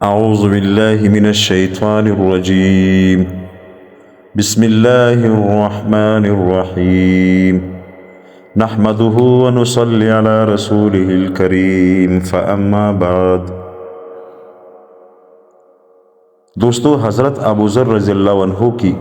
اعوذ باللہ من الشیطان الرجیم بسم اللہ الرحمن الرحیم نحمده ونصلی علی رسولہ الکریم فاما بعد۔ دوستو، حضرت ابو ذر رضی اللہ عنہ کی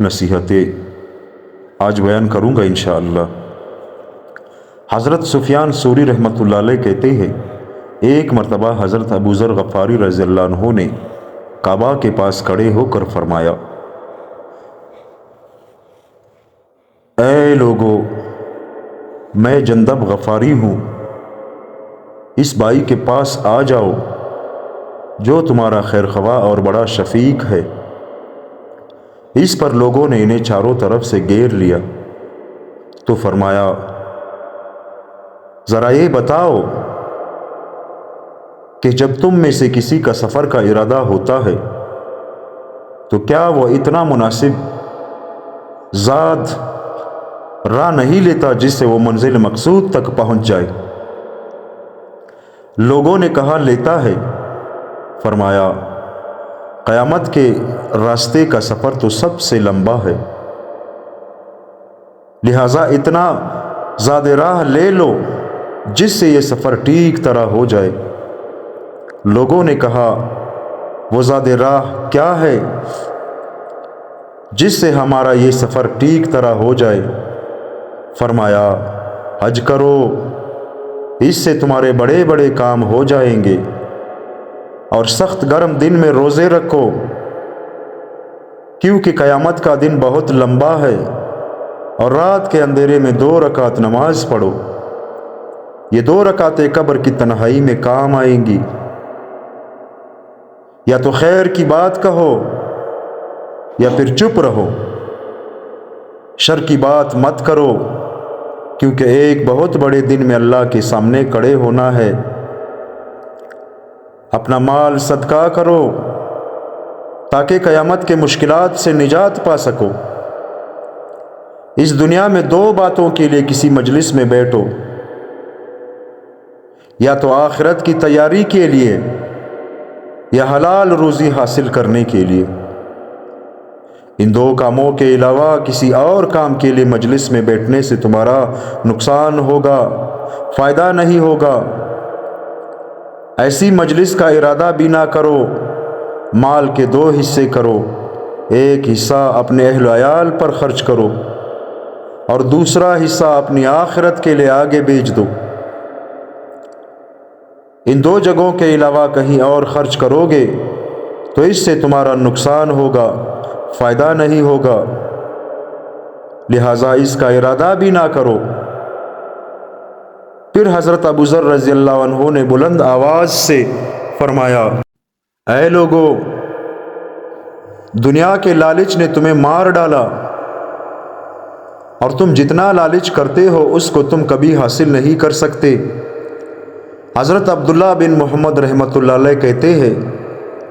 نصیحتیں آج بیان کروں گا انشاءاللہ۔ حضرت سفیان ثوری رحمۃ اللہ علیہ کہتے ہیں، ایک مرتبہ حضرت ابو ذر غفاری رضی اللہ عنہ نے کعبہ کے پاس کھڑے ہو کر فرمایا، اے لوگو، میں جندب غفاری ہوں، اس بھائی کے پاس آ جاؤ جو تمہارا خیر خواہ اور بڑا شفیق ہے۔ اس پر لوگوں نے انہیں چاروں طرف سے گھیر لیا تو فرمایا، ذرا یہ بتاؤ کہ جب تم میں سے کسی کا سفر کا ارادہ ہوتا ہے تو کیا وہ اتنا مناسب زاد راہ نہیں لیتا جس سے وہ منزل مقصود تک پہنچ جائے؟ لوگوں نے کہا، لیتا ہے۔ فرمایا، قیامت کے راستے کا سفر تو سب سے لمبا ہے، لہٰذا اتنا زاد راہ لے لو جس سے یہ سفر ٹھیک طرح ہو جائے۔ لوگوں نے کہا، وہ زاد راہ کیا ہے جس سے ہمارا یہ سفر ٹھیک طرح ہو جائے؟ فرمایا، حج کرو، اس سے تمہارے بڑے بڑے کام ہو جائیں گے، اور سخت گرم دن میں روزے رکھو، کیونکہ قیامت کا دن بہت لمبا ہے، اور رات کے اندھیرے میں 2 رکعت نماز پڑھو، یہ 2 رکعتیں قبر کی تنہائی میں کام آئیں گی۔ یا تو خیر کی بات کہو یا پھر چپ رہو، شر کی بات مت کرو، کیونکہ ایک بہت بڑے دن میں اللہ کے سامنے کھڑے ہونا ہے۔ اپنا مال صدقہ کرو تاکہ قیامت کے مشکلات سے نجات پا سکو۔ اس دنیا میں 2 باتوں کے لیے کسی مجلس میں بیٹھو، یا تو آخرت کی تیاری کے لیے یا حلال روزی حاصل کرنے کے لیے۔ ان 2 کاموں کے علاوہ کسی اور کام کے لیے مجلس میں بیٹھنے سے تمہارا نقصان ہوگا، فائدہ نہیں ہوگا۔ ایسی مجلس کا ارادہ بھی نہ کرو۔ مال کے 2 حصے کرو، ایک حصہ اپنے اہل و عیال پر خرچ کرو اور دوسرا حصہ اپنی آخرت کے لیے آگے بھیج دو۔ ان 2 جگہوں کے علاوہ کہیں اور خرچ کرو گے تو اس سے تمہارا نقصان ہوگا، فائدہ نہیں ہوگا، لہٰذا اس کا ارادہ بھی نہ کرو۔ پھر حضرت ابو ذر رضی اللہ عنہ نے بلند آواز سے فرمایا، اے لوگو، دنیا کے لالچ نے تمہیں مار ڈالا، اور تم جتنا لالچ کرتے ہو اس کو تم کبھی حاصل نہیں کر سکتے۔ حضرت عبداللہ بن محمد رحمۃ اللہ علیہ کہتے ہیں،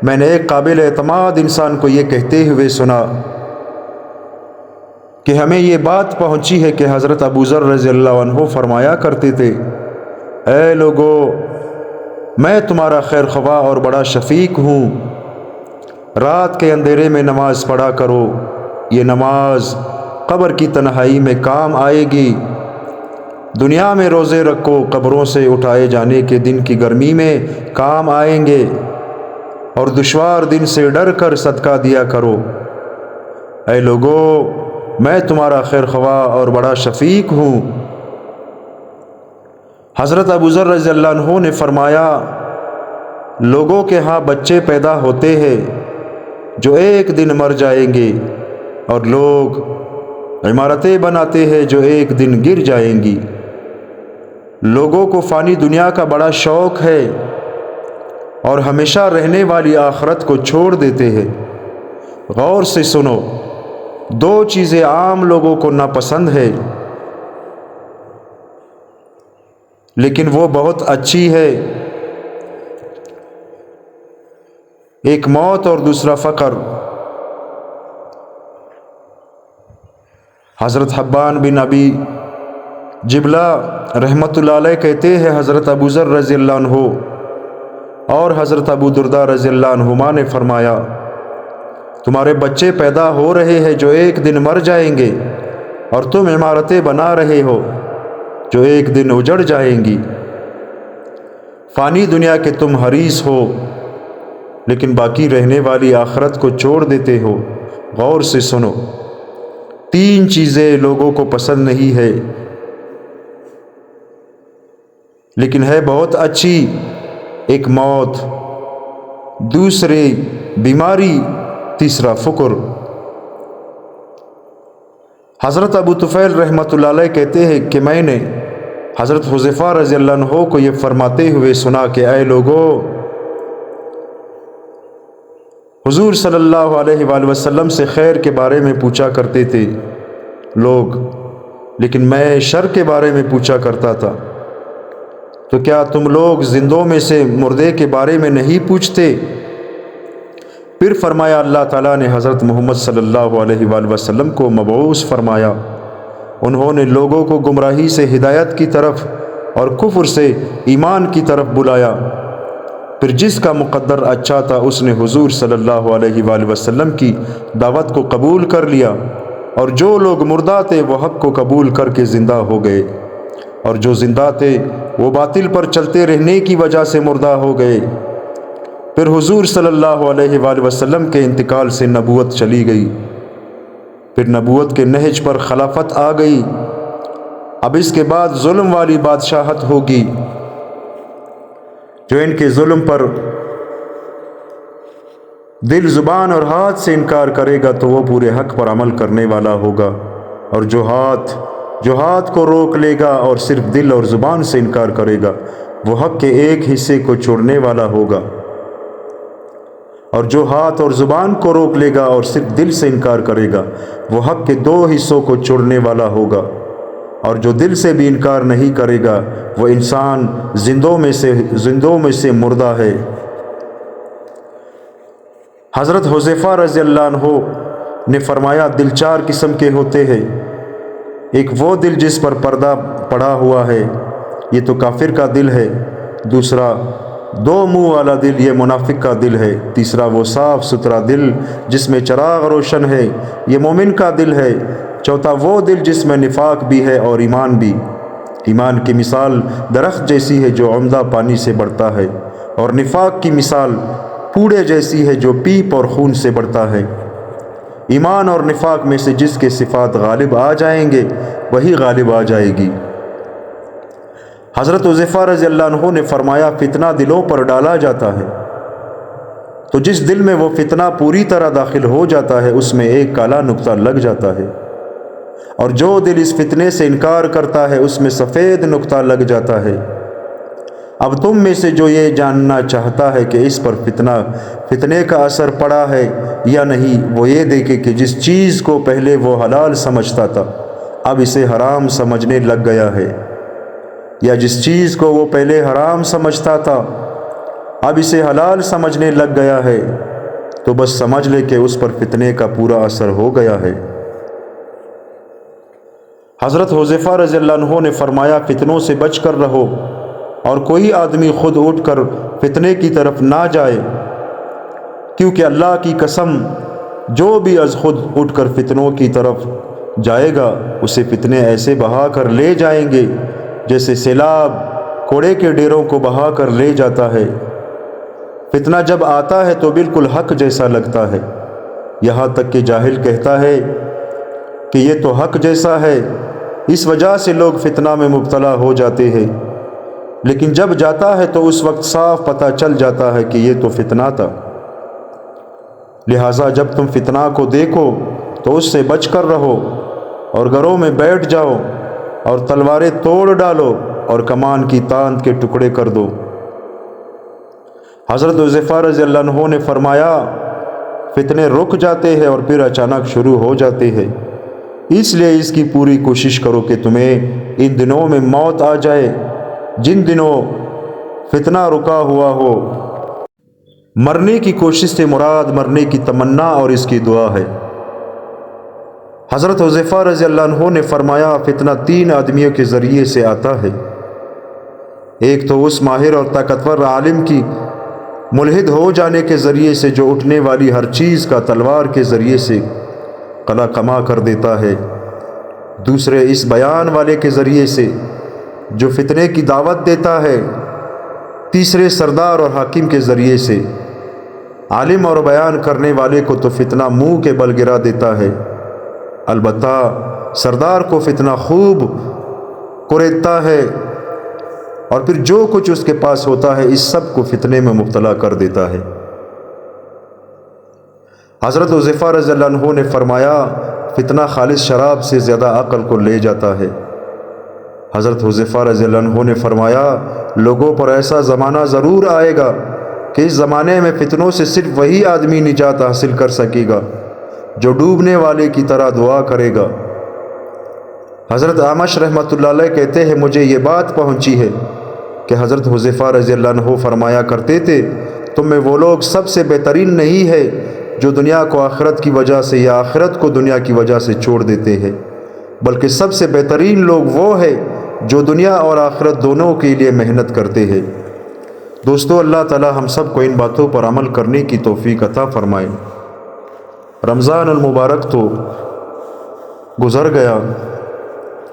میں نے ایک قابل اعتماد انسان کو یہ کہتے ہوئے سنا کہ ہمیں یہ بات پہنچی ہے کہ حضرت ابو ذر رضی اللہ عنہ فرمایا کرتے تھے، اے لوگو، میں تمہارا خیر خواہ اور بڑا شفیق ہوں، رات کے اندھیرے میں نماز پڑھا کرو، یہ نماز قبر کی تنہائی میں کام آئے گی۔ دنیا میں روزے رکھو، قبروں سے اٹھائے جانے کے دن کی گرمی میں کام آئیں گے، اور دشوار دن سے ڈر کر صدقہ دیا کرو۔ اے لوگو، میں تمہارا خیر خواہ اور بڑا شفیق ہوں۔ حضرت ابو ذر رضی اللہ عنہ نے فرمایا، لوگوں کے ہاں بچے پیدا ہوتے ہیں جو ایک دن مر جائیں گے، اور لوگ عمارتیں بناتے ہیں جو ایک دن گر جائیں گی۔ لوگوں کو فانی دنیا کا بڑا شوق ہے اور ہمیشہ رہنے والی آخرت کو چھوڑ دیتے ہیں۔ غور سے سنو، 2 چیزیں عام لوگوں کو ناپسند ہے، لیکن وہ بہت اچھی ہے، ایک موت اور دوسرا فقر۔ حضرت حبان بن ابی جبلہ رحمۃ اللہ علیہ کہتے ہیں، حضرت ابو ذر رضی اللہ عنہ اور حضرت ابو درداء رضی اللہ عنہما نے فرمایا تمہارے بچے پیدا ہو رہے ہیں جو ایک دن مر جائیں گے، اور تم عمارتیں بنا رہے ہو جو ایک دن اجڑ جائیں گی۔ فانی دنیا کے تم حریص ہو، لیکن باقی رہنے والی آخرت کو چھوڑ دیتے ہو۔ غور سے سنو، 3 چیزیں لوگوں کو پسند نہیں ہے، لیکن ہے بہت اچھی۔ ایک موت، دوسری بیماری، تیسرا فقر۔ حضرت ابو طفیل رحمۃ اللہ علیہ کہتے ہیں کہ میں نے حضرت حذیفہ رضی اللہ عنہ کو یہ فرماتے ہوئے سنا کہ اے لوگو، حضور صلی اللہ علیہ وآلہ وسلم سے خیر کے بارے میں پوچھا کرتے تھے لوگ، لیکن میں شر کے بارے میں پوچھا کرتا تھا، تو کیا تم لوگ زندوں میں سے مردے کے بارے میں نہیں پوچھتے؟ پھر فرمایا اللہ تعالیٰ نے حضرت محمد صلی اللہ علیہ وآلہ وسلم کو مبعوث فرمایا، انہوں نے لوگوں کو گمراہی سے ہدایت کی طرف اور کفر سے ایمان کی طرف بلایا۔ پھر جس کا مقدر اچھا تھا اس نے حضور صلی اللہ علیہ وآلہ وسلم کی دعوت کو قبول کر لیا، اور جو لوگ مردہ تھے وہ حق کو قبول کر کے زندہ ہو گئے، اور جو زندہ تھے وہ باطل پر چلتے رہنے کی وجہ سے مردہ ہو گئے۔ پھر حضور صلی اللہ علیہ وآلہ وسلم کے انتقال سے نبوت چلی گئی، پھر نبوت کے نہج پر خلافت آ گئی۔ اب اس کے بعد ظلم والی بادشاہت ہوگی، جو ان کے ظلم پر دل، زبان اور ہاتھ سے انکار کرے گا تو وہ پورے حق پر عمل کرنے والا ہوگا، اور جو ہاتھ کو روک لے گا اور صرف دل اور زبان سے انکار کرے گا وہ حق کے ایک حصے کو چھوڑنے والا ہوگا، اور جو ہاتھ اور زبان کو روک لے گا اور صرف دل سے انکار کرے گا وہ حق کے 2 حصوں کو چھوڑنے والا ہوگا، اور جو دل سے بھی انکار نہیں کرے گا وہ انسان زندوں میں سے مردہ ہے۔ حضرت حذیفہ رضی اللہ عنہ نے فرمایا دل 4 قسم کے ہوتے ہیں۔ ایک وہ دل جس پر پردہ پڑا ہوا ہے، یہ تو کافر کا دل ہے۔ دوسرا 2 منہ والا دل، یہ منافق کا دل ہے۔ تیسرا وہ صاف ستھرا دل جس میں چراغ روشن ہے، یہ مومن کا دل ہے۔ چوتھا وہ دل جس میں نفاق بھی ہے اور ایمان بھی۔ ایمان کی مثال درخت جیسی ہے جو عمدہ پانی سے بڑھتا ہے، اور نفاق کی مثال پوڑے جیسی ہے جو پیپ اور خون سے بڑھتا ہے۔ ایمان اور نفاق میں سے جس کے صفات غالب آ جائیں گے وہی غالب آ جائے گی۔ حضرت حذیفہ رضی اللہ عنہ نے فرمایا فتنہ دلوں پر ڈالا جاتا ہے، تو جس دل میں وہ فتنہ پوری طرح داخل ہو جاتا ہے اس میں ایک کالا نقطہ لگ جاتا ہے، اور جو دل اس فتنے سے انکار کرتا ہے اس میں سفید نقطہ لگ جاتا ہے۔ اب تم میں سے جو یہ جاننا چاہتا ہے کہ اس پر فتنے کا اثر پڑا ہے یا نہیں، وہ یہ دیکھے کہ جس چیز کو پہلے وہ حلال سمجھتا تھا اب اسے حرام سمجھنے لگ گیا ہے، یا جس چیز کو وہ پہلے حرام سمجھتا تھا اب اسے حلال سمجھنے لگ گیا ہے، تو بس سمجھ لے کہ اس پر فتنے کا پورا اثر ہو گیا ہے۔ حضرت حذیفہ رضی اللہ عنہ نے فرمایا فتنوں سے بچ کر رہو، اور کوئی آدمی خود اٹھ کر فتنے کی طرف نہ جائے، کیونکہ اللہ کی قسم جو بھی از خود اٹھ کر فتنوں کی طرف جائے گا اسے فتنے ایسے بہا کر لے جائیں گے جیسے سیلاب کوڑے کے ڈیروں کو بہا کر لے جاتا ہے۔ فتنہ جب آتا ہے تو بالکل حق جیسا لگتا ہے، یہاں تک کہ جاہل کہتا ہے کہ یہ تو حق جیسا ہے، اس وجہ سے لوگ فتنہ میں مبتلا ہو جاتے ہیں، لیکن جب جاتا ہے تو اس وقت صاف پتہ چل جاتا ہے کہ یہ تو فتنہ تھا۔ لہٰذا جب تم فتنہ کو دیکھو تو اس سے بچ کر رہو، اور گھروں میں بیٹھ جاؤ اور تلواریں توڑ ڈالو اور کمان کی تاند کے ٹکڑے کر دو۔ حضرت حذیفہ رضی اللہ عنہ نے فرمایا فتنے رک جاتے ہیں اور پھر اچانک شروع ہو جاتے ہیں، اس لیے اس کی پوری کوشش کرو کہ تمہیں ان دنوں میں موت آ جائے جن دنوں فتنہ رکا ہوا ہو۔ مرنے کی کوشش سے مراد مرنے کی تمنا اور اس کی دعا ہے۔ حضرت حذیفہ رضی اللہ عنہ نے فرمایا فتنہ 3 آدمیوں کے ذریعے سے آتا ہے۔ ایک تو اس ماہر اور طاقتور عالم کی ملحد ہو جانے کے ذریعے سے جو اٹھنے والی ہر چیز کا تلوار کے ذریعے سے قلع کما کر دیتا ہے، دوسرے اس بیان والے کے ذریعے سے جو فتنے کی دعوت دیتا ہے، تیسرے سردار اور حاکم کے ذریعے سے عالم اور بیان کرنے والے کو تو فتنہ منہ کے بل گرا دیتا ہے، البتہ سردار کو فتنہ خوب کریدتا ہے اور پھر جو کچھ اس کے پاس ہوتا ہے اس سب کو فتنے میں مبتلا کر دیتا ہے۔ حضرت حذیفہ رضی اللہ عنہ نے فرمایا، فتنہ خالص شراب سے زیادہ عقل کو لے جاتا ہے۔ حضرت حذیفہ رضی اللہ عنہ نے فرمایا، لوگوں پر ایسا زمانہ ضرور آئے گا کہ اس زمانے میں فتنوں سے صرف وہی آدمی نجات حاصل کر سکے گا جو ڈوبنے والے کی طرح دعا کرے گا۔ حضرت اعمش رحمۃ اللہ علیہ کہتے ہیں، مجھے یہ بات پہنچی ہے کہ حضرت حذیفہ رضی اللہ عنہ فرمایا کرتے تھے، تم میں وہ لوگ سب سے بہترین نہیں ہے جو دنیا کو آخرت کی وجہ سے یا آخرت کو دنیا کی وجہ سے چھوڑ دیتے ہیں، بلکہ سب سے بہترین لوگ وہ ہے جو دنیا اور آخرت دونوں کے لیے محنت کرتے ہیں۔ دوستو، اللہ تعالی ہم سب کو ان باتوں پر عمل کرنے کی توفیق عطا فرمائے۔ رمضان المبارک تو گزر گیا،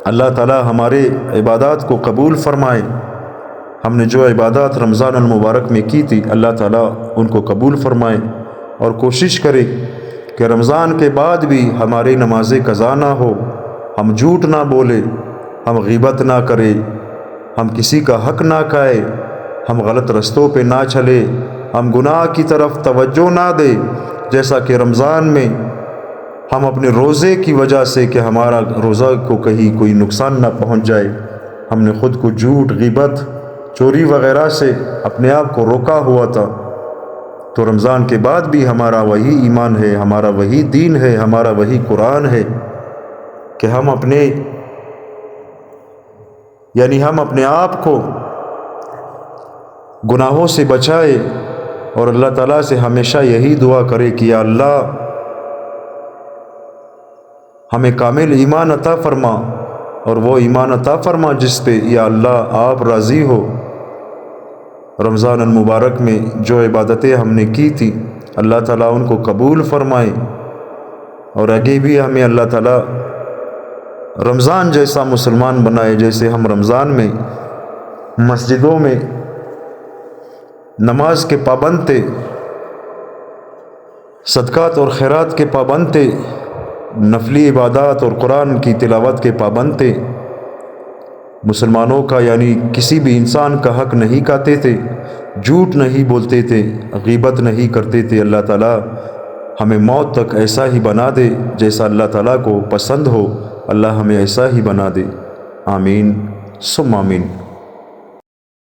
اللہ تعالی ہمارے عبادات کو قبول فرمائے۔ ہم نے جو عبادات رمضان المبارک میں کی تھی اللہ تعالیٰ ان کو قبول فرمائے، اور کوشش کرے کہ رمضان کے بعد بھی ہماری نمازیں قضا نہ ہو، ہم جھوٹ نہ بولے، ہم غیبت نہ کرے، ہم کسی کا حق نہ کھائے، ہم غلط رستوں پہ نہ چلے، ہم گناہ کی طرف توجہ نہ دے، جیسا کہ رمضان میں ہم اپنے روزے کی وجہ سے کہ ہمارا روزہ کو کہیں کوئی نقصان نہ پہنچ جائے، ہم نے خود کو جھوٹ، غیبت، چوری وغیرہ سے اپنے آپ کو روکا ہوا تھا۔ تو رمضان کے بعد بھی ہمارا وہی ایمان ہے، ہمارا وہی دین ہے، ہمارا وہی قرآن ہے کہ ہم اپنے آپ کو گناہوں سے بچائے اور اللہ تعالیٰ سے ہمیشہ یہی دعا کرے کہ یا اللہ ہمیں کامل ایمان عطا فرما، اور وہ ایمان عطا فرما جس پہ یا اللہ آپ راضی ہو۔ رمضان المبارک میں جو عبادتیں ہم نے کی تھی اللہ تعالیٰ ان کو قبول فرمائے، اور آگے بھی ہمیں اللہ تعالیٰ رمضان جیسا مسلمان بنائے، جیسے ہم رمضان میں مسجدوں میں نماز کے پابند تھے، صدقات اور خیرات کے پابند تھے، نفلی عبادات اور قرآن کی تلاوت کے پابند تھے، مسلمانوں کا یعنی کسی بھی انسان کا حق نہیں کھاتے تھے، جھوٹ نہیں بولتے تھے، غیبت نہیں کرتے تھے۔ اللہ تعالیٰ ہمیں موت تک ایسا ہی بنا دے جیسا اللہ تعالیٰ کو پسند ہو، اللہ ہمیں ایسا ہی بنا دے، آمین ثم آمین۔